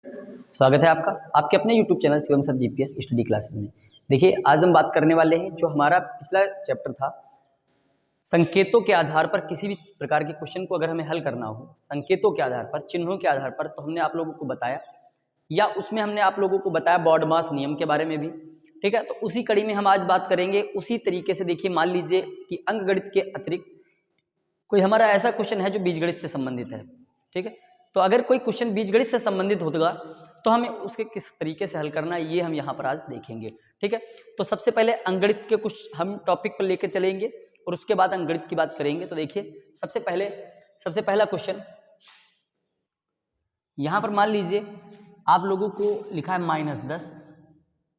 स्वागत है आपका आपके अपने YouTube channel Shivam sir GPS study classes में। देखिए आज हम बात करने वाले हैं जो हमारा पिछला चैप्टर था, संकेतों के आधार पर किसी भी प्रकार के क्वेश्चन को अगर हमें हल करना हो, संकेतों के आधार पर, चिन्हों के आधार पर, तो हमने आप लोगों को बताया या उसमें हमने आप लोगों को बताया बॉडमास नियम के बारे में भी। ठीक है, तो उसी कड़ी में हम आज बात करेंगे। उसी तरीके से देखिए, मान लीजिए कि अंकगणित के अतिरिक्त कोई हमारा ऐसा क्वेश्चन है जो बीजगणित से संबंधित है। ठीक है, तो अगर कोई क्वेश्चन बीजगणित से संबंधित होगा तो हमें उसके किस तरीके से हल करना है ये हम यहाँ पर आज देखेंगे। ठीक है, तो सबसे पहले अंकगणित के कुछ हम टॉपिक पर लेकर चलेंगे और उसके बाद अंकगणित की बात करेंगे। तो देखिए सबसे पहला क्वेश्चन यहाँ पर मान लीजिए आप लोगों को लिखा है -10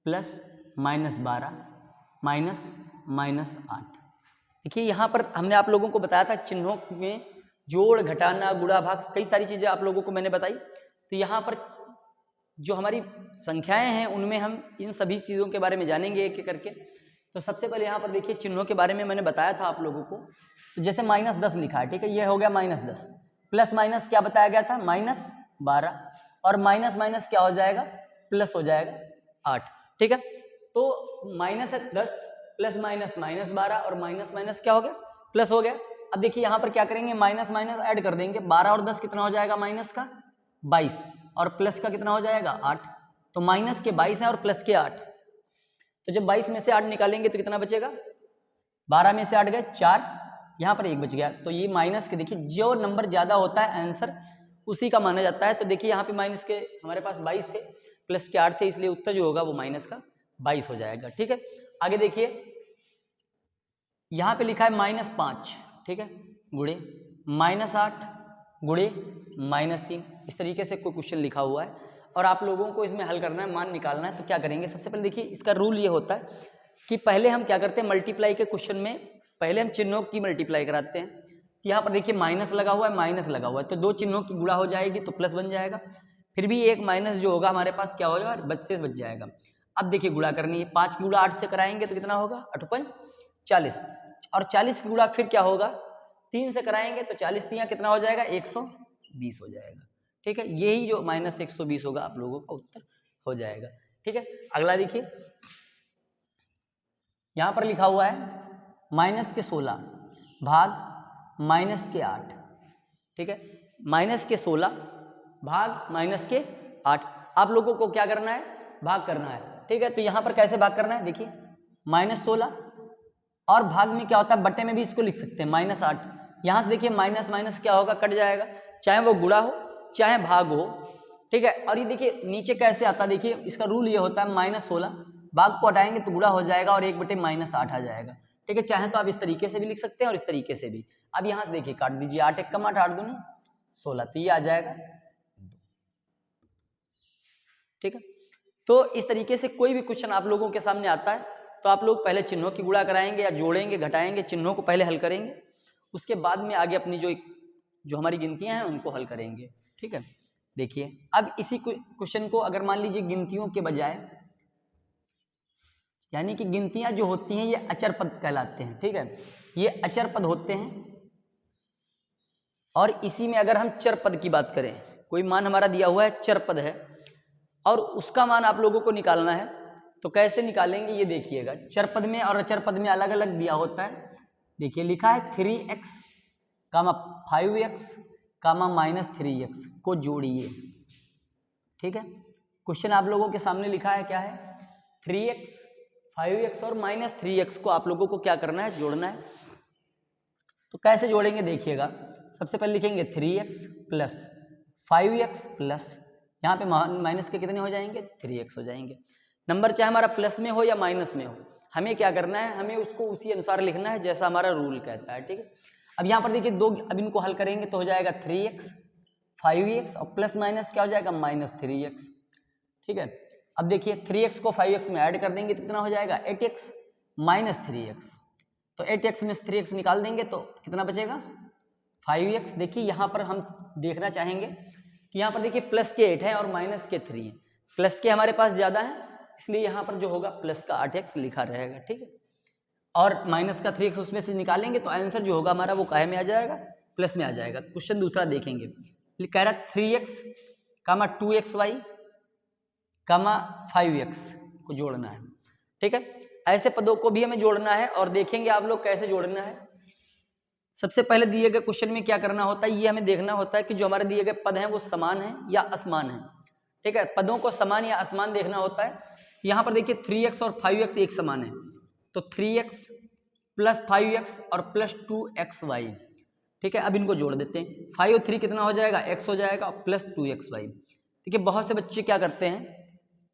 प्लस -12 -8। देखिए यहाँ पर हमने आप लोगों को बताया था चिन्हों में जोड़, घटाना, गुणा, भाग, कई सारी चीज़ें आप लोगों को मैंने बताई। तो यहाँ पर जो हमारी संख्याएं हैं उनमें हम इन सभी चीज़ों के बारे में जानेंगे एक एक करके। तो सबसे पहले यहाँ पर देखिए चिन्हों के बारे में मैंने बताया था आप लोगों को। तो जैसे -10 लिखा है, ठीक है, ये हो गया -10, प्लस माइनस क्या बताया गया था, -12, और माइनस माइनस क्या हो जाएगा, प्लस हो जाएगा 8। ठीक है, तो -10 प्लस माइनस -12 और माइनस माइनस क्या हो गया, प्लस हो गया। अब देखिए यहाँ पर क्या करेंगे, माइनस माइनस ऐड कर देंगे, 12 और 10 कितना हो जाएगा, माइनस का 22 और प्लस का कितना हो जाएगा 8। तो माइनस के 22 है और प्लस के 8। तो जब 22 में से 8 निकालेंगे तो कितना बचेगा, 12 में से 8 गए 4, यहाँ पर 1 बच गया। तो ये माइनस के, देखिए जो नंबर ज़्यादा होता है आंसर उसी का माना जाता है। तो देखिए यहाँ पे माइनस के हमारे पास 22 थे, प्लस के 8 थे, इसलिए उत्तर जो होगा वो माइनस का 22 हो जाएगा। ठीक है, आगे देखिए यहाँ पे लिखा है -5, ठीक है, गुणे -8 गुणे -3। इस तरीके से कोई क्वेश्चन लिखा हुआ है और आप लोगों को इसमें हल करना है, मान निकालना है। तो क्या करेंगे, सबसे पहले देखिए इसका रूल ये होता है कि पहले हम क्या करते हैं, मल्टीप्लाई के क्वेश्चन में पहले हम चिन्हों की मल्टीप्लाई कराते हैं। यहाँ पर देखिए माइनस लगा हुआ है, माइनस लगा हुआ है, तो दो चिन्हों की गुणा हो जाएगी तो प्लस बन जाएगा। फिर भी एक माइनस जो होगा हमारे पास क्या होगा, शेष बच जाएगा। अब देखिए गुणा करनी है, 5 की गुणा 8 से कराएंगे तो कितना होगा, 8 40, और 40 की गुणा फिर क्या होगा, 3 से कराएंगे तो 40 3 कितना हो जाएगा, 120 हो जाएगा। ठीक है, यही जो -120 होगा आप लोगों का उत्तर हो जाएगा। ठीक है, अगला देखिए यहां पर लिखा हुआ है -16 भाग -8। ठीक है, -16 भाग -8। आप लोगों को क्या करना है, भाग करना है। ठीक है, तो यहां पर कैसे भाग करना है, देखिए -16 और भाग में क्या होता है, बट्टे में भी इसको लिख सकते हैं -8। यहां से देखिए माइनस माइनस क्या होगा, कट जाएगा, चाहे वो गुणा हो चाहे भाग हो। ठीक है, और ये देखिए नीचे कैसे आता है, देखिए इसका रूल ये होता है -16 भाग को हटाएंगे तो गुणा हो जाएगा और 1/-8 आ जाएगा। ठीक है, चाहे तो आप इस तरीके से भी लिख सकते हैं और इस तरीके से भी। अब यहां से देखिए काट दीजिए, 8 1 8, 8 दूनी 16, तो ये आ जाएगा 2। ठीक है, तो इस तरीके से कोई भी क्वेश्चन आप लोगों के सामने आता है तो आप लोग पहले चिन्हों की गुणा कराएंगे या जोड़ेंगे घटाएंगे, चिन्हों को पहले हल करेंगे, उसके बाद में आगे अपनी जो हमारी गिनतियां हैं उनको हल करेंगे। ठीक है, देखिए अब इसी क्वेश्चन को अगर मान लीजिए गिनतियों के बजाय, यानी कि गिनतियां जो होती हैं ये अचर पद कहलाते हैं। ठीक है, ये अचर पद होते हैं और इसी में अगर हम चर पद की बात करें, कोई मान हमारा दिया हुआ है चर पद है और उसका मान आप लोगों को निकालना है, तो कैसे निकालेंगे ये देखिएगा। चर पद में और अचर पद में अलग अलग दिया होता है। देखिए लिखा है 3x, 5x, -3x को जोड़िए। ठीक है, क्वेश्चन आप लोगों के सामने लिखा है क्या है, 3x, 5x और -3x को आप लोगों को क्या करना है, जोड़ना है। तो कैसे जोड़ेंगे देखिएगा, सबसे पहले लिखेंगे 3x प्लस 5x प्लस, यहाँ पे माइनस के कितने हो जाएंगे, 3x हो जाएंगे। नंबर चाहे हमारा प्लस में हो या माइनस में हो, हमें क्या करना है, हमें उसको उसी अनुसार लिखना है जैसा हमारा रूल कहता है। ठीक है, अब यहाँ पर देखिए दो, अब इनको हल करेंगे तो हो जाएगा 3x 5x और प्लस माइनस क्या हो जाएगा, -3x। ठीक है, अब देखिए 3x को 5x में ऐड कर देंगे तो कितना हो जाएगा, 8x -3x। तो 8x में से 3x निकाल देंगे तो कितना बचेगा, 5x। देखिए यहाँ पर हम देखना चाहेंगे कि यहाँ पर देखिए प्लस के 8 है और माइनस के 3 है, प्लस के हमारे पास ज़्यादा है इसलिए यहाँ पर जो होगा प्लस का 8x लिखा रहेगा। ठीक है, और माइनस का 3x उसमें से निकालेंगे तो आंसर जो होगा हमारा वो काहे में आ जाएगा, प्लस में आ जाएगा। क्वेश्चन दूसरा देखेंगे, कह रहा 3x, 2xy कामा 5x को जोड़ना है। ठीक है, ऐसे पदों को भी हमें जोड़ना है और देखेंगे आप लोग कैसे जोड़ना है। सबसे पहले दिए गए क्वेश्चन में क्या करना होता है, ये हमें देखना होता है कि जो हमारे दिए गए पद हैं वो समान है या असमान है। ठीक है, पदों को समान या असमान देखना होता है। यहाँ पर देखिए 3x और 5x एक समान है, तो 3x प्लस 5x और प्लस 2xy। ठीक है, अब इनको जोड़ देते हैं। 5 और 3 कितना हो जाएगा, x हो जाएगा, प्लस 2xy। ठीक है, बहुत से बच्चे क्या करते हैं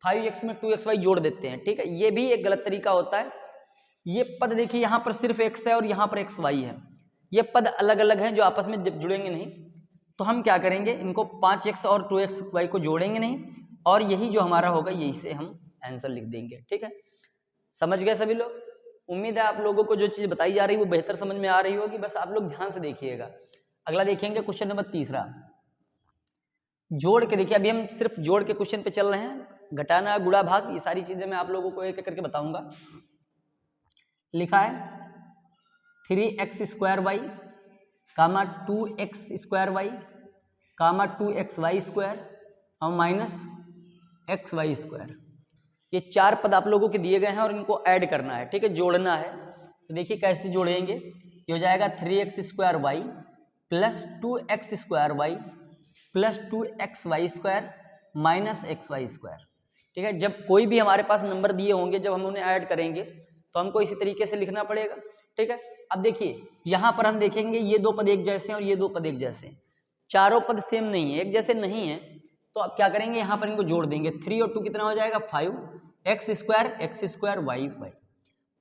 5x में 2xy जोड़ देते हैं। ठीक है, ये भी एक गलत तरीका होता है। ये पद देखिए यहाँ पर सिर्फ x है और यहाँ पर xy है, ये पद अलग अलग हैं जो आपस में जब जुड़ेंगे नहीं। तो हम क्या करेंगे, इनको 5x और 2xy को जोड़ेंगे नहीं और यही जो हमारा होगा यही से हम आंसर लिख देंगे। ठीक है, समझ गए सभी लोग? उम्मीद है आप लोगों को जो चीज़ बताई जा रही है वो बेहतर समझ में आ रही होगी, बस आप लोग ध्यान से देखिएगा। अगला देखेंगे क्वेश्चन नंबर 3, जोड़ के। देखिए अभी हम सिर्फ जोड़ के क्वेश्चन पे चल रहे हैं, घटाना, गुणा, भाग, ये सारी चीजें मैं आप लोगों को एक एक करके बताऊंगा। लिखा है 3x² कामा 2x² कामा 2xy² और माइनस xy²। ये 4 पद आप लोगों के दिए गए हैं और इनको ऐड करना है। ठीक है, जोड़ना है। तो देखिए कैसे जोड़ेंगे, ये हो जाएगा 3x² plus 2x² plus 2xy² minus xy²। ठीक है, जब कोई भी हमारे पास नंबर दिए होंगे, जब हम उन्हें ऐड करेंगे तो हमको इसी तरीके से लिखना पड़ेगा। ठीक है, अब देखिए यहाँ पर हम देखेंगे ये 2 पद एक जैसे हैं और ये 2 पद एक जैसे हैं, चारों पद सेम नहीं है, एक जैसे नहीं है। तो अब क्या करेंगे, यहाँ पर इनको जोड़ देंगे। 3 और 2 कितना हो जाएगा 5x² y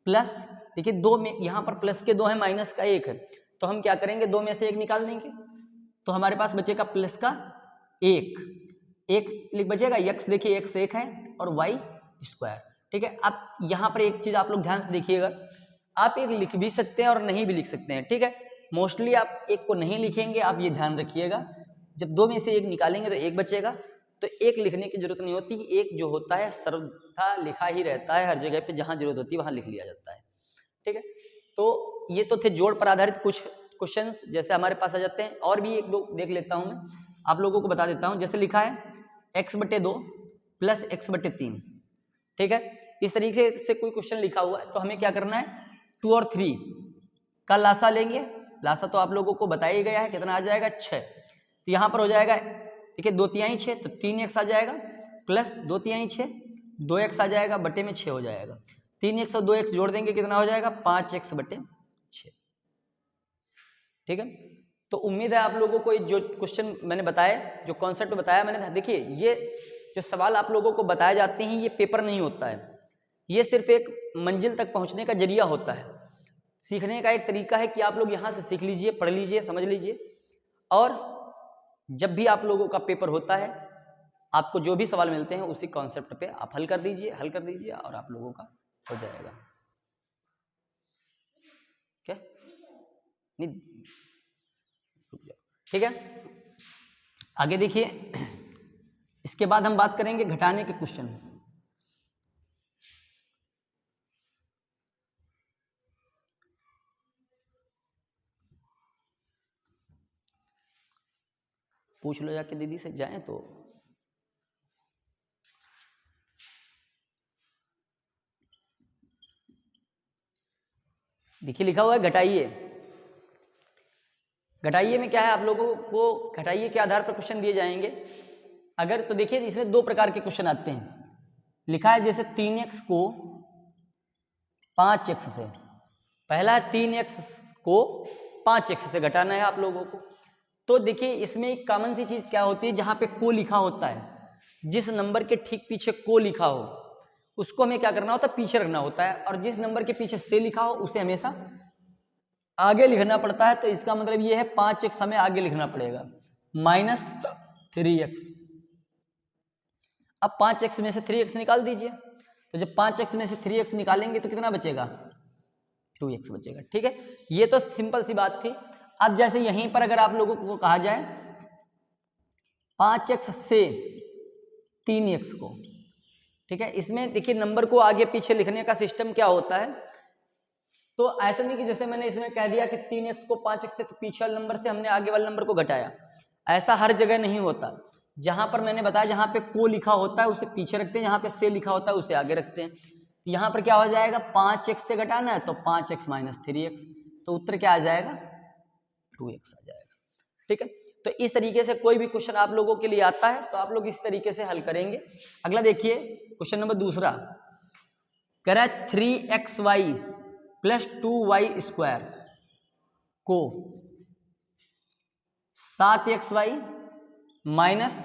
प्लस, देखिए 2 में यहाँ पर प्लस के 2 है, माइनस का 1 है, तो हम क्या करेंगे 2 में से 1 निकाल देंगे, तो हमारे पास बचेगा प्लस का 1 बचेगा। x देखिए x 1 है और y²। ठीक है, अब यहाँ पर एक चीज आप लोग ध्यान से देखिएगा, आप एक लिख भी सकते हैं और नहीं भी लिख सकते हैं। ठीक है, मोस्टली आप एक को नहीं लिखेंगे, आप ये ध्यान रखिएगा। जब 2 में से 1 निकालेंगे तो 1 बचेगा, तो 1 लिखने की जरूरत नहीं होती। 1 जो होता है सर्वथा लिखा ही रहता है, हर जगह पे जहाँ जरूरत होती है वहाँ लिख लिया जाता है। ठीक है, तो ये तो थे जोड़ पर आधारित कुछ क्वेश्चंस जैसे हमारे पास आ जाते हैं। और भी 1-2 देख लेता हूँ, मैं आप लोगों को बता देता हूँ। जैसे लिखा है x/2 प्लस x/3। ठीक है, इस तरीके से कोई क्वेश्चन लिखा हुआ है तो हमें क्या करना है, 2 और 3 का लासा लेंगे। लासा तो आप लोगों को बताया ही गया है, कितना आ जाएगा 6। तो यहाँ पर हो जाएगा, ठीक है 2/3 6, तो 3x आ जाएगा प्लस 2/3 6, 2x आ जाएगा, बटे में 6 हो जाएगा। 3x और 2x जोड़ देंगे, कितना हो जाएगा 5x/6। ठीक है, तो उम्मीद है आप लोगों को जो क्वेश्चन मैंने बताया, जो कॉन्सेप्ट बताया मैंने, देखिए ये जो सवाल आप लोगों को बताए जाते हैं ये पेपर नहीं होता है, ये सिर्फ एक मंजिल तक पहुंचने का जरिया होता है। सीखने का एक तरीका है कि आप लोग यहाँ से सीख लीजिए, पढ़ लीजिए, समझ लीजिए, और जब भी आप लोगों का पेपर होता है, आपको जो भी सवाल मिलते हैं उसी कॉन्सेप्ट पे आप हल कर दीजिए और आप लोगों का हो जाएगा। क्या नहीं, ठीक है, आगे देखिए। इसके बाद हम बात करेंगे घटाने के क्वेश्चन। पूछ लो जाके दीदी से, जाएं तो देखिए लिखा हुआ है घटाइए। घटाइए में क्या है, आप लोगों को घटाइए के आधार पर क्वेश्चन दिए जाएंगे। अगर तो देखिए इसमें 2 प्रकार के क्वेश्चन आते हैं। लिखा है जैसे 3x को 5x से, पहला 3x को 5x से घटाना है आप लोगों को। तो देखिए इसमें एक कॉमन सी चीज क्या होती है, जहां पे को लिखा होता है, जिस नंबर के ठीक पीछे को लिखा हो उसको हमें क्या करना होता है, पीछे रखना होता है, और जिस नंबर के पीछे से लिखा हो उसे हमेशा आगे लिखना पड़ता है। तो इसका मतलब ये है 5x हमें आगे लिखना पड़ेगा, माइनस 3x। अब 5x में से 3x निकाल दीजिए, तो जब 5x में से 3x निकालेंगे तो कितना बचेगा, 2x बचेगा। ठीक है, ये तो सिंपल सी बात थी। अब जैसे यहीं पर अगर आप लोगों को कहा जाए 5x से 3x को, ठीक है, इसमें देखिए नंबर को आगे पीछे लिखने का सिस्टम क्या होता है। तो ऐसा नहीं कि जैसे मैंने इसमें कह दिया कि 3x को 5x से, तो पीछे वाले नंबर से हमने आगे वाले नंबर को घटाया, ऐसा हर जगह नहीं होता। जहां पर मैंने बताया जहां पे को लिखा होता है उसे पीछे रखते हैं, जहां पे से लिखा होता है उसे आगे रखते हैं। तो यहाँ पर क्या हो जाएगा, 5x से घटाना है तो 5x माइनस 3x, तो उत्तर क्या आ जाएगा 2x आ जाएगा। ठीक है, तो इस तरीके से कोई भी क्वेश्चन आप लोगों के लिए आता है तो आप लोग इस तरीके से हल करेंगे। अगला देखिए क्वेश्चन नंबर दूसरा, कह रहा है 3xy प्लस 2y स्क्वायर को 7xy माइनस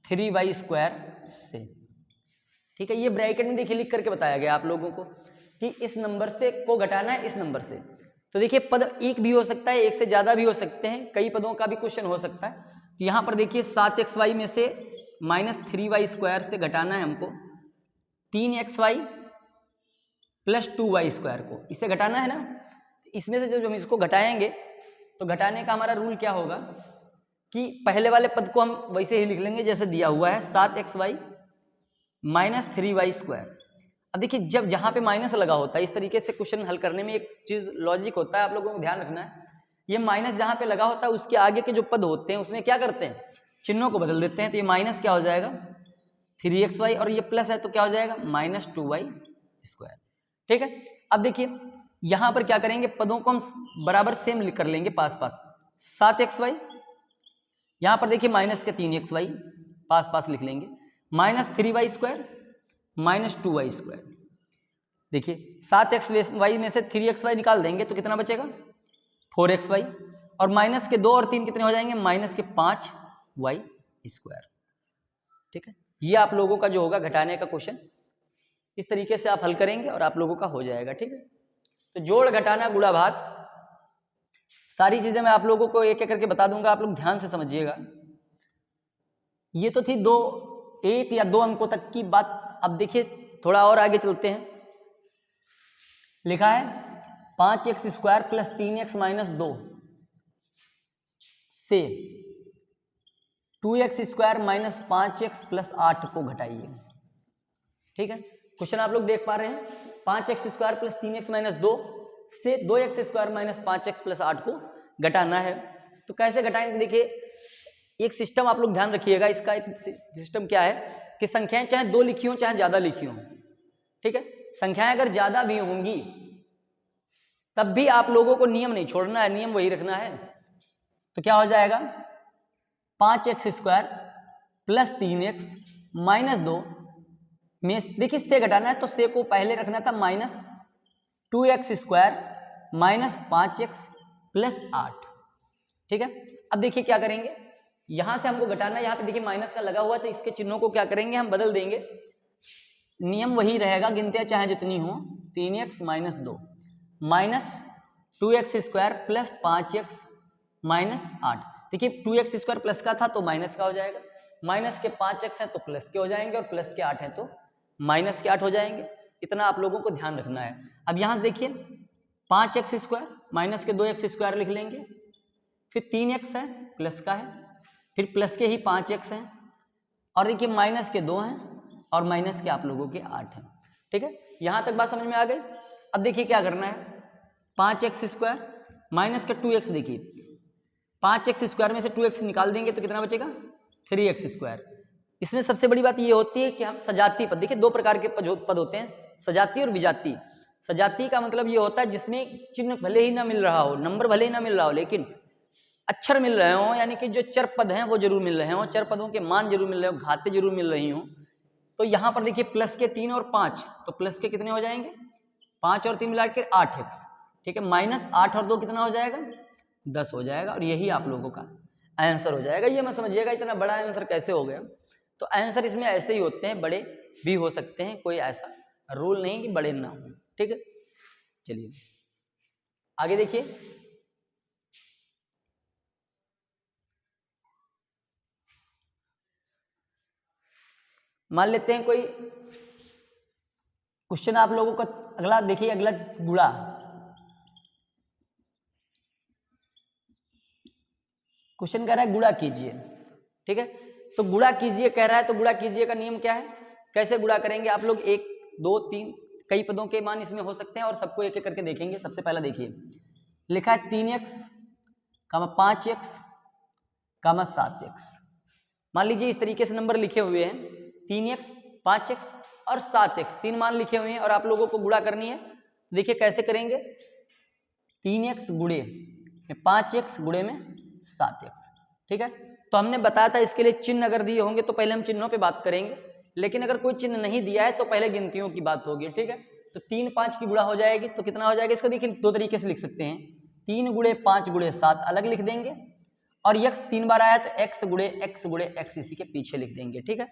3y स्क्वायर से। ठीक है, ये ब्रैकेट में देखिए लिख करके बताया गया आप लोगों को कि इस नंबर से को घटाना है इस नंबर से। तो देखिए पद एक भी हो सकता है, एक से ज्यादा भी हो सकते हैं, कई पदों का भी क्वेश्चन हो सकता है। तो यहाँ पर देखिए 7xy में से माइनस 3y स्क्वायर से घटाना है हमको 3xy प्लस 2y स्क्वायर को, इसे घटाना है ना। इसमें से जब हम इसको घटाएंगे तो घटाने का हमारा रूल क्या होगा कि पहले वाले पद को हम वैसे ही लिख लेंगे जैसे दिया हुआ है 7xy माइनस 3y स्क्वायर। अब देखिए जब जहाँ पे माइनस लगा होता है इस तरीके से क्वेश्चन हल करने में एक चीज लॉजिक होता है, आप लोगों को ध्यान रखना है। ये माइनस जहाँ पे लगा होता है उसके आगे के जो पद होते हैं उसमें क्या करते हैं, चिन्हों को बदल देते हैं। तो ये माइनस क्या हो जाएगा 3xy और ये प्लस है तो क्या हो जाएगा माइनस 2y स्क्वायर। ठीक है, अब देखिए यहाँ पर क्या करेंगे, पदों को हम बराबर सेम लिख कर लेंगे पास पास। 7xy यहाँ पर देखिए माइनस के 3xy पास पास लिख लेंगे, minus 3y square minus 2y square. देखिए 7xy में से 3xy निकाल देंगे तो कितना बचेगा 4xy, और माइनस के 2 और 3 कितने हो जाएंगे माइनस के 5y स्क्वायर। ठीक है, ये आप लोगों का जो होगा घटाने का क्वेश्चन, इस तरीके से आप हल करेंगे और आप लोगों का हो जाएगा। ठीक है, तो जोड़ घटाना गुणा भाग सारी चीजें मैं आप लोगों को एक एक करके बता दूंगा, आप लोग ध्यान से समझिएगा। ये तो थी एक या दो अंकों तक की बात। अब देखिए थोड़ा और आगे चलते हैं। लिखा है 5x square plus 3x minus 2 से 2x square minus 5x plus 8 को घटाइए। ठीक है, क्वेश्चन आप लोग देख पा रहे हैं, 5x square plus 3x minus 2 से 2x square minus 5x plus 8 को घटाना है। तो कैसे घटाएंगे, देखिए एक सिस्टम आप लोग ध्यान रखिएगा। इसका एक सिस्टम क्या है कि संख्याएं चाहे दो लिखी हो चाहे ज्यादा लिखी हो, ठीक है, संख्याएं अगर ज्यादा भी होंगी तब भी आप लोगों को नियम नहीं छोड़ना है, नियम वही रखना है। तो क्या हो जाएगा 5x square plus 3x minus 2 में देखिए से घटाना है तो से को पहले रखना था minus 2x square minus 5x plus 8। ठीक है, अब देखिए क्या करेंगे, यहां से हमको घटाना है, यहाँ पे देखिए माइनस का लगा हुआ तो इसके चिन्हों को क्या करेंगे हम बदल देंगे। नियम वही रहेगा, गिनतियां चाहे जितनी हो, 3x minus 2 minus 2x square plus 5x minus 8। देखिए 2x स्क्वायर प्लस का था तो माइनस का हो जाएगा, माइनस के 5x है तो प्लस के हो जाएंगे, और प्लस के 8 है तो माइनस के 8 हो जाएंगे। इतना आप लोगों को ध्यान रखना है। अब यहाँ से देखिए 5x स्क्वायर माइनस के 2x स्क्वायर लिख लेंगे, फिर 3x है प्लस का है, फिर प्लस के ही 5x हैं, और देखिए माइनस के 2 हैं और माइनस के आप लोगों के 8 हैं। ठीक है, यहां तक बात समझ में आ गई। अब देखिए क्या करना है, 5x स्क्वायर माइनस का 2x, देखिए 5x स्क्वायर में से 2x निकाल देंगे तो कितना बचेगा 3x स्क्वायर। इसमें सबसे बड़ी बात ये होती है कि हम सजाती पद, देखिए दो प्रकार के पद होते हैं, सजाती और विजाती। सजाती का मतलब ये होता है जिसमें चिन्ह भले ही ना मिल रहा हो, नंबर भले ही ना मिल रहा हो, लेकिन अक्षर मिल रहे हो, यानी कि जो चर पद हैं वो जरूर मिल रहे हो, चर पदों के मान जरूर मिल रहे हो, घातें जरूर मिल रही हो। तो यहाँ पर देखिए प्लस के 3 और 5, तो प्लस के कितने हो जाएंगे 5 और 3 मिला के 8x। ठीक है, माइनस 8 और 2 कितना हो जाएगा 10 हो जाएगा, और यही आप लोगों का आंसर हो जाएगा। ये मत समझिएगा इतना बड़ा आंसर कैसे हो गया, तो आंसर इसमें ऐसे ही होते हैं, बड़े भी हो सकते हैं, कोई ऐसा रूल नहीं कि बड़े ना हो। ठीक है, चलिए आगे देखिए। मान लेते हैं कोई क्वेश्चन आप लोगों का अगला देखिए, अगला गुणा। क्वेश्चन कह रहा है गुणा कीजिए। ठीक है, तो गुणा कीजिए कह रहा है, तो गुणा कीजिए का नियम क्या है, कैसे गुणा करेंगे आप लोग, 1 2 3 कई पदों के मान इसमें हो सकते हैं और सबको एक एक करके देखेंगे। सबसे पहला देखिए लिखा है 3x 5x 7x मान लीजिए इस तरीके से नंबर लिखे हुए हैं 3x 5x और 7x, 3 मान लिखे हुए हैं और आप लोगों को गुणा करनी है। देखिए कैसे करेंगे, 3x गुणे में 5x गुणे में 7x, ठीक है। तो हमने बताया था इसके लिए चिन्ह अगर दिए होंगे तो पहले हम चिन्हों पे बात करेंगे, लेकिन अगर कोई चिन्ह नहीं दिया है तो पहले गिनतियों की बात होगी, ठीक है। तो 3 5 की गुणा हो जाएगी तो कितना हो जाएगा, इसको देखिए दो तरीके से लिख सकते हैं, 3 गुणे 5 गुणे 7 अलग लिख देंगे और x 3 बार आया तो x गुणे x इसी के पीछे लिख देंगे, ठीक है।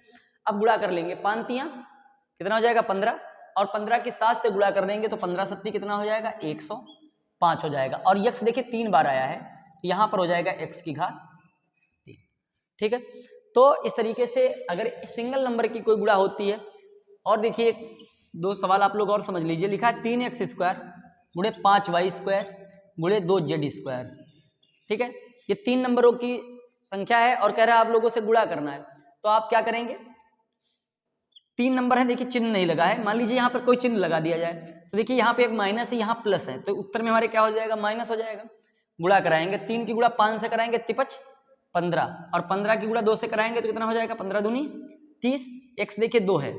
अब गुणा कर लेंगे, 5 तियां कितना हो जाएगा 15 और 15 की 7 से गुणा कर देंगे तो 15 सत्ती कितना हो जाएगा 105 हो जाएगा और x देखिए 3 बार आया है तो यहाँ पर हो जाएगा x की घात 3, ठीक है। तो इस तरीके से अगर सिंगल नंबर की कोई गुणा होती है, और देखिए दो सवाल आप लोग और समझ लीजिए, लिखा है 3x स्क्वायर गुणे 5y स्क्वायर गुणे 2z स्क्वायर, ठीक है। ये 3 नंबरों की संख्या है और कह रहा है आप लोगों से गुणा करना है, तो आप क्या करेंगे, 3 नंबर है, देखिए चिन्ह नहीं लगा है, मान लीजिए यहाँ पर कोई चिन्ह लगा दिया जाए तो देखिए यहाँ पे एक माइनस है यहाँ प्लस है, तो उत्तर में हमारे क्या हो जाएगा माइनस हो जाएगा। गुणा कराएंगे, 3 की गुणा 5 से कराएंगे 3×5 15 और 15 की गुणा 2 से कराएंगे तो कितना हो जाएगा 15 दूनी 30, x देखिए 2 है,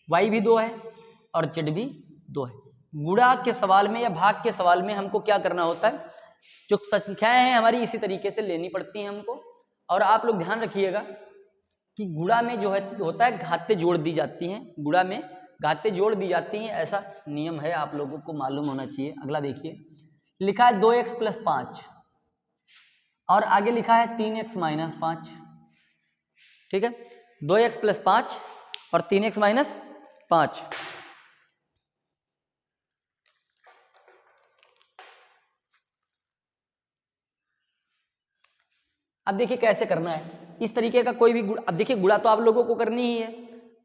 y भी 2 है और z भी 2 है। गुणा के सवाल में या भाग के सवाल में हमको क्या करना होता है, जो संख्याएं हैं हमारी इसी तरीके से लेनी पड़ती हैं हमको। और आप लोग ध्यान रखिएगा कि गुणा में जो है होता है घाते जोड़ दी जाती हैं, गुणा में घाते जोड़ दी जाती हैं, ऐसा नियम है, आप लोगों को मालूम होना चाहिए। अगला देखिए, लिखा है 2x + 5 और आगे लिखा है 3x - 5, ठीक है। 2x + 5 और 3x - 5, अब देखिए कैसे करना है, इस तरीके का कोई भी गुणा, अब देखिए गुणा तो आप लोगों को करनी ही है।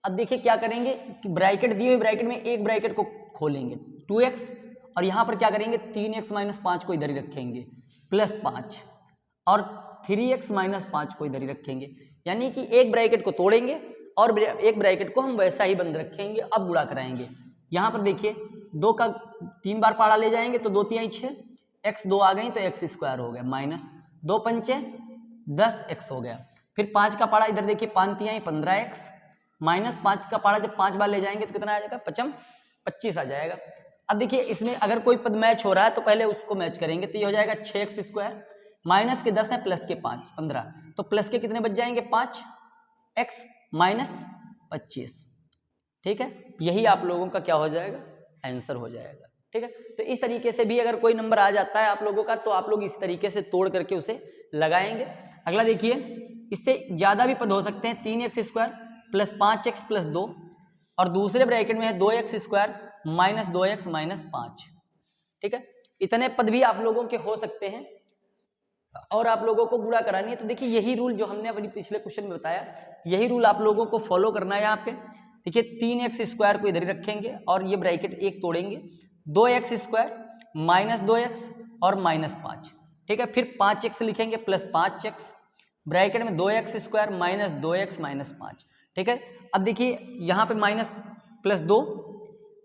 अब देखिए क्या करेंगे कि ब्रैकेट दिए हुए ब्रैकेट में एक ब्रैकेट को खोलेंगे 2x और यहाँ पर क्या करेंगे 3x - 5 को इधर ही रखेंगे +5 और 3x - 5 को इधर ही रखेंगे, यानी कि एक ब्रैकेट को तोड़ेंगे और एक ब्रैकेट को हम वैसा ही बंद रखेंगे। अब गुणा कराएंगे, यहाँ पर देखिए 2 का 3 बार पाड़ा ले जाएंगे तो 2 तिहाई 6, x 2 आ गई तो x स्क्वायर हो गया माइनस 2 पंचे 10x हो गया। फिर 5 का पाड़ा इधर देखिए 5 तिहाई 15x माइनस 5 का पाड़ा जब 5 बार ले जाएंगे तो कितना आ जाएगा 5 25 आ जाएगा। अब देखिए इसमें अगर कोई पद मैच हो रहा है तो पहले उसको मैच करेंगे, तो ये हो जाएगा 6x स्क्वायर माइनस के 10 है प्लस के 5 15, तो प्लस के कितने बच जाएंगे 5x माइनस 25, ठीक है। यही आप लोगों का क्या हो जाएगा आंसर हो जाएगा, ठीक है। तो इस तरीके से भी अगर कोई नंबर आ जाता है आप लोगों का तो आप लोग इस तरीके से तोड़ करके उसे लगाएंगे। अगला देखिए, इससे ज्यादा भी पद हो सकते हैं, 3x स्क्वायर + 5x + 2 और दूसरे ब्रैकेट में है 2x स्क्वायर - 2x - 5, ठीक है। इतने पद भी आप लोगों के हो सकते हैं और आप लोगों को गुणा करानी है। तो देखिए यही रूल जो हमने अपनी पिछले क्वेश्चन में बताया, यही रूल आप लोगों को फॉलो करना है। यहाँ पे देखिए 3x स्क्वायर को इधर ही रखेंगे और ये ब्रैकेट एक तोड़ेंगे, 2x स्क्वायर - 2x और -5, ठीक है। फिर 5x लिखेंगे +5x ब्रैकेट में 2x स्क्वायर - 2x - 5, ठीक है। अब देखिए यहाँ पे माइनस +2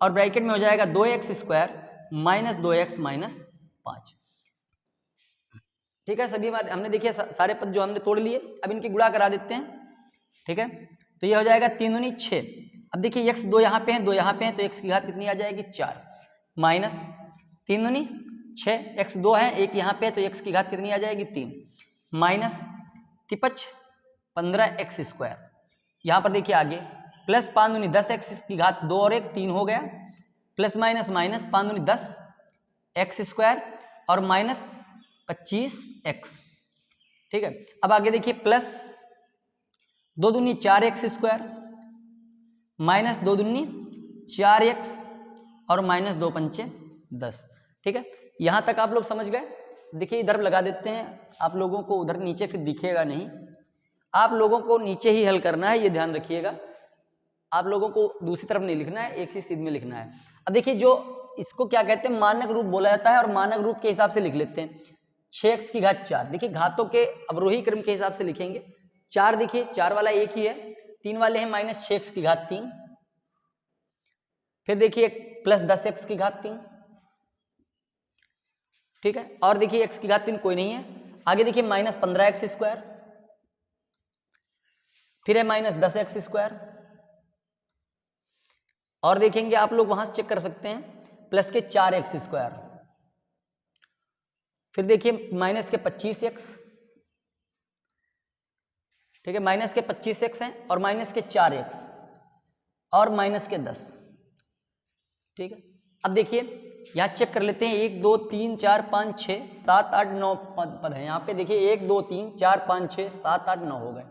और ब्रैकेट में हो जाएगा 2x स्क्वायर - 2x - 5, ठीक है। सभी हमने देखिए सारे पद जो हमने तोड़ लिए, अब इनकी गुणा करा देते हैं, ठीक है। तो ये हो जाएगा 3 दूनी 6। अब देखिए x 2 यहाँ पे है 2 यहाँ पे है तो x की घात कितनी आ जाएगी 4 माइनस 3 दूनी 6, x 2 है 1 यहाँ पे है तो x की घात कितनी आ जाएगी 3 माइनस 3×5 15x स्क्वायर, यहाँ पर देखिए आगे प्लस 5 दूनी 10x की घात 2 और 1 3 हो गया, प्लस माइनस माइनस 5 दूनी 10x स्क्वायर और माइनस 25x, ठीक है। अब आगे देखिए प्लस 2 दूनी 4x स्क्वायर माइनस 2 दूनी 4x और माइनस 2 पंचे 10, ठीक है। यहां तक आप लोग समझ गए। देखिए इधर लगा देते हैं, आप लोगों को उधर नीचे फिर दिखेगा नहीं, आप लोगों को नीचे ही हल करना है, ये ध्यान रखिएगा। आप लोगों को दूसरी तरफ नहीं लिखना है, एक ही सीध में लिखना है। अब देखिए जो इसको क्या कहते हैं मानक रूप बोला जाता है और मानक रूप के हिसाब से लिख लेते हैं। 6x की घात 4, देखिए घातों के अवरोही क्रम के हिसाब से लिखेंगे। 4 देखिए 4 वाला एक ही है, 3 वाले हैं माइनस 6x की घात 3, फिर देखिए प्लस 10x की घात 3, ठीक है। और देखिए x की घात 3 कोई नहीं है। आगे देखिए माइनस 15x स्क्वायर, फिर है -10x², और देखेंगे आप लोग वहां से चेक कर सकते हैं प्लस के 4x², फिर देखिए माइनस के 25x, ठीक है, माइनस के 25x है और माइनस के 4x और माइनस के 10, ठीक है। अब देखिए यहाँ चेक कर लेते हैं, 1 2 3 4 5 6 7 8 9 पद है यहाँ पे, देखिए 1 2 3 4 5 6 7 8 9 हो गए।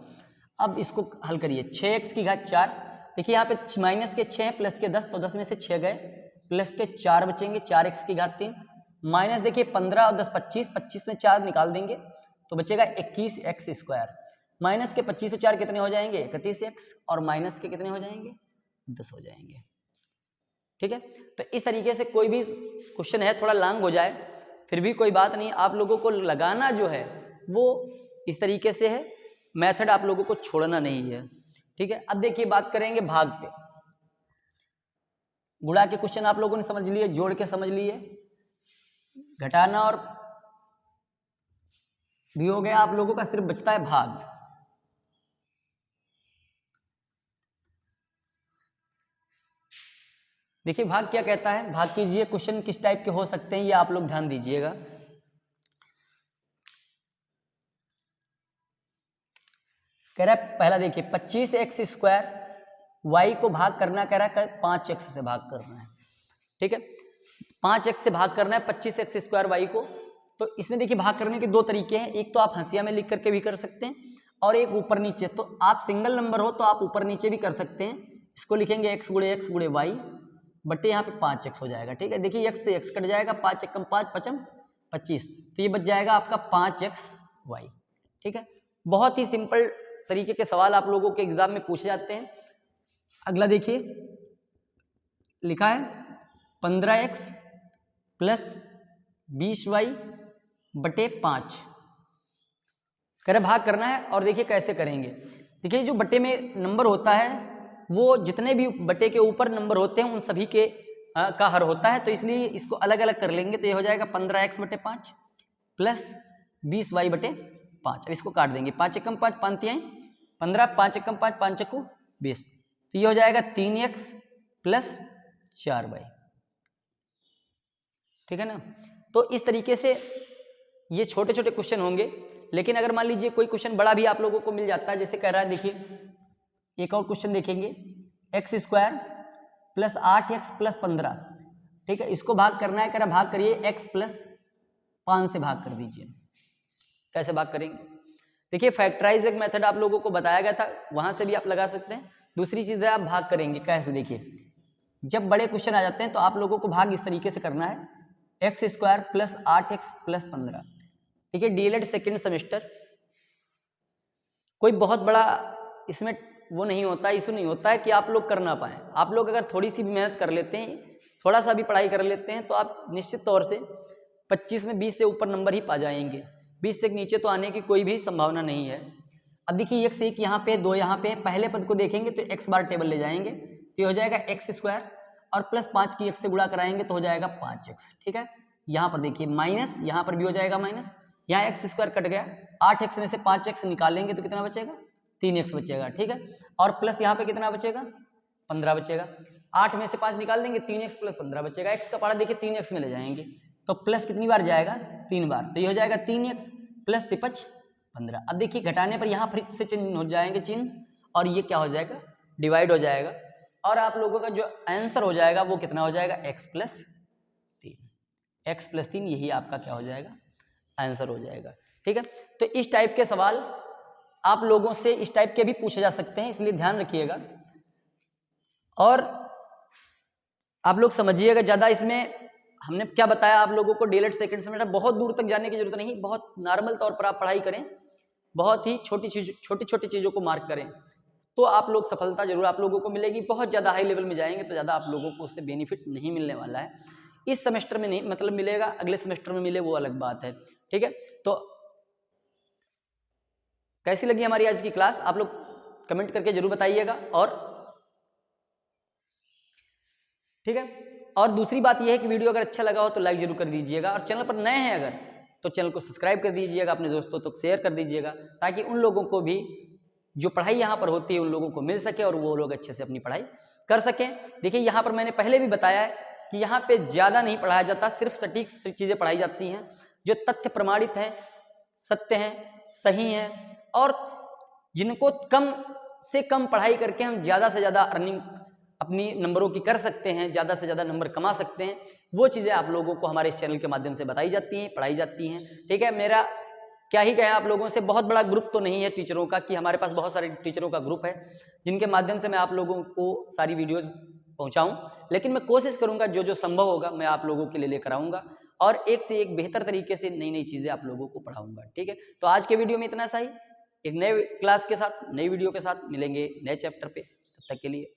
अब इसको हल करिए, 6x की घात 4, देखिए यहाँ पे माइनस के 6 प्लस के 10, तो 10 में से 6 गए, प्लस के 4 बचेंगे, 4x की घात 3, माइनस देखिए 15 और 10 25, 25 में 4 निकाल देंगे तो बचेगा 21x², माइनस के 25 और 4 कितने हो जाएंगे 31x, और माइनस के कितने हो जाएंगे 10 हो जाएंगे, ठीक है। तो इस तरीके से कोई भी क्वेश्चन है थोड़ा लॉन्ग हो जाए फिर भी कोई बात नहीं, आप लोगों को लगाना जो है वो इस तरीके से है, मेथड आप लोगों को छोड़ना नहीं है, ठीक है। अब देखिए बात करेंगे भाग पे। गुणा के क्वेश्चन आप लोगों ने समझ लिए, जोड़ के समझ लिए, घटाना और भी हो गया आप लोगों का, सिर्फ बचता है भाग। देखिए भाग क्या कहता है, भाग कीजिए, क्वेश्चन किस टाइप के हो सकते हैं ये आप लोग ध्यान दीजिएगा। कह रहा है पहला देखिए 25x² y को भाग करना, कह रहा है 5x से भाग करना है, ठीक है, 5x से भाग करना है 25x² y को। तो इसमें देखिए भाग करने के दो तरीके हैं, एक तो आप हंसिया में लिख करके भी कर सकते हैं और एक ऊपर नीचे। तो आप सिंगल नंबर हो तो आप ऊपर नीचे भी कर सकते हैं, इसको लिखेंगे x गुणे y बट्टे यहाँ पे 5x हो जाएगा, ठीक है। देखिए x से x कट जाएगा, 5 एकम 5 पचम 25, तो ये बच जाएगा आपका 5xy, ठीक है। बहुत ही सिंपल तरीके के सवाल आप लोगों के एग्जाम में पूछे जाते हैं। अगला देखिए लिखा है 15x प्लस 20y बटे 5, कह रहे भाग करना है। और देखिए कैसे करेंगे, देखिए जो बटे में नंबर होता है वो जितने भी बटे के ऊपर नंबर होते हैं उन सभी के का हर होता है, तो इसलिए इसको अलग अलग कर लेंगे। तो ये हो जाएगा 15x बटे 5 प्लस 20y बटे 5। अब इसको काट देंगे, 5 एकम 5 5 15, 5 एकम 5 5 चक्कू 20, तो ये हो जाएगा 3x प्लस 4y, ठीक है ना। तो इस तरीके से ये छोटे छोटे क्वेश्चन होंगे, लेकिन अगर मान लीजिए कोई क्वेश्चन बड़ा भी आप लोगों को मिल जाता है, जैसे कह रहा है देखिए एक और क्वेश्चन देखेंगे, x² प्लस 8x प्लस 15, ठीक है, इसको भाग करना है, कह रहा भाग करिए x प्लस 5 से भाग कर दीजिए। कैसे भाग करेंगे, देखिए फैक्टराइज एक मेथड आप लोगों को बताया गया था, वहां से भी आप लगा सकते हैं। दूसरी चीज है आप भाग करेंगे कैसे, देखिए जब बड़े क्वेश्चन आ जाते हैं तो आप लोगों को भाग इस तरीके से करना है, x² प्लस 8x प्लस 15। देखिए डीएलएड सेकेंड सेमेस्टर कोई बहुत बड़ा इसमें वो नहीं होता, इशू नहीं होता है कि आप लोग कर ना पाएँ। आप लोग अगर थोड़ी सी भी मेहनत कर लेते हैं, थोड़ा सा भी पढ़ाई कर लेते हैं, तो आप निश्चित तौर से 25 में 20 से ऊपर नंबर ही पा जाएंगे, 20 से नीचे तो आने की कोई भी संभावना नहीं है। अब देखिए x एक यहाँ पे 2 यहाँ पे, पहले पद को देखेंगे तो x बार टेबल ले जाएंगे, तो ये हो जाएगा x² और प्लस 5 की x से गुणा कराएंगे तो हो जाएगा 5x, ठीक है। यहाँ पर देखिए माइनस, यहाँ पर भी हो जाएगा माइनस, यहाँ x² कट गया, 8x में से 5x निकालेंगे तो कितना बचेगा 3x बचेगा, ठीक है। और प्लस यहाँ पे कितना बचेगा 15 बचेगा, 8 में से 5 निकाल देंगे 3x प्लस 15 बचेगा। x का पारा देखिए 3x में ले जाएंगे तो प्लस कितनी बार जाएगा 3 बार, तो ये हो जाएगा 3x प्लस 15। अब देखिए घटाने पर यहाँ फिर से चिन्ह हो जाएंगे चिन्ह, और ये क्या हो जाएगा डिवाइड हो जाएगा, और आप लोगों का जो आंसर हो जाएगा वो कितना हो जाएगा x प्लस 3, यही आपका क्या हो जाएगा आंसर हो जाएगा, ठीक है। तो इस टाइप के सवाल आप लोगों से इस टाइप के भी पूछे जा सकते हैं, इसलिए ध्यान रखिएगा और आप लोग समझिएगा। ज़्यादा इसमें हमने क्या बताया आप लोगों को, डीएलएड सेकंड सेमेस्टर बहुत दूर तक जाने की जरूरत नहीं, बहुत नॉर्मल तौर पर आप पढ़ाई करें, बहुत ही छोटी छोटी चीज़ों को मार्क करें तो आप लोग सफलता जरूर आप लोगों को मिलेगी। बहुत ज़्यादा हाई लेवल में जाएंगे तो ज़्यादा आप लोगों को उससे बेनिफिट नहीं मिलने वाला है, इस सेमेस्टर में नहीं, मतलब मिलेगा, अगले सेमेस्टर में मिले वो अलग बात है, ठीक है। तो कैसी लगी हमारी आज की क्लास आप लोग कमेंट करके जरूर बताइएगा, और ठीक है। और दूसरी बात यह है कि वीडियो अगर अच्छा लगा हो तो लाइक जरूर कर दीजिएगा, और चैनल पर नए हैं अगर तो चैनल को सब्सक्राइब कर दीजिएगा, अपने दोस्तों तक शेयर कर दीजिएगा ताकि उन लोगों को भी जो पढ़ाई यहाँ पर होती है उन लोगों को मिल सके और वो लोग अच्छे से अपनी पढ़ाई कर सकें। देखिए यहाँ पर मैंने पहले भी बताया है कि यहाँ पे ज़्यादा नहीं पढ़ाया जाता, सिर्फ सटीक चीज़ें पढ़ाई जाती हैं जो तथ्य प्रमाणित हैं, सत्य हैं, सही हैं, और जिनको कम से कम पढ़ाई करके हम ज़्यादा से ज़्यादा अर्निंग अपनी नंबरों की कर सकते हैं, ज़्यादा से ज़्यादा नंबर कमा सकते हैं, वो चीज़ें आप लोगों को हमारे इस चैनल के माध्यम से बताई जाती हैं, पढ़ाई जाती हैं। ठीक है, मेरा क्या ही कहें आप लोगों से, बहुत बड़ा ग्रुप तो नहीं है टीचरों का कि हमारे पास बहुत सारे टीचरों का ग्रुप है जिनके माध्यम से मैं आप लोगों को सारी वीडियोज़ पहुँचाऊँ, लेकिन मैं कोशिश करूँगा जो जो संभव होगा मैं आप लोगों के लिए लेकर आऊँगा और एक से एक बेहतर तरीके से नई नई चीज़ें आप लोगों को पढ़ाऊँगा। ठीक है, तो आज के वीडियो में इतना सा ही। एक नए क्लास के साथ, नई वीडियो के साथ मिलेंगे नए चैप्टर पे। तब तक के लिए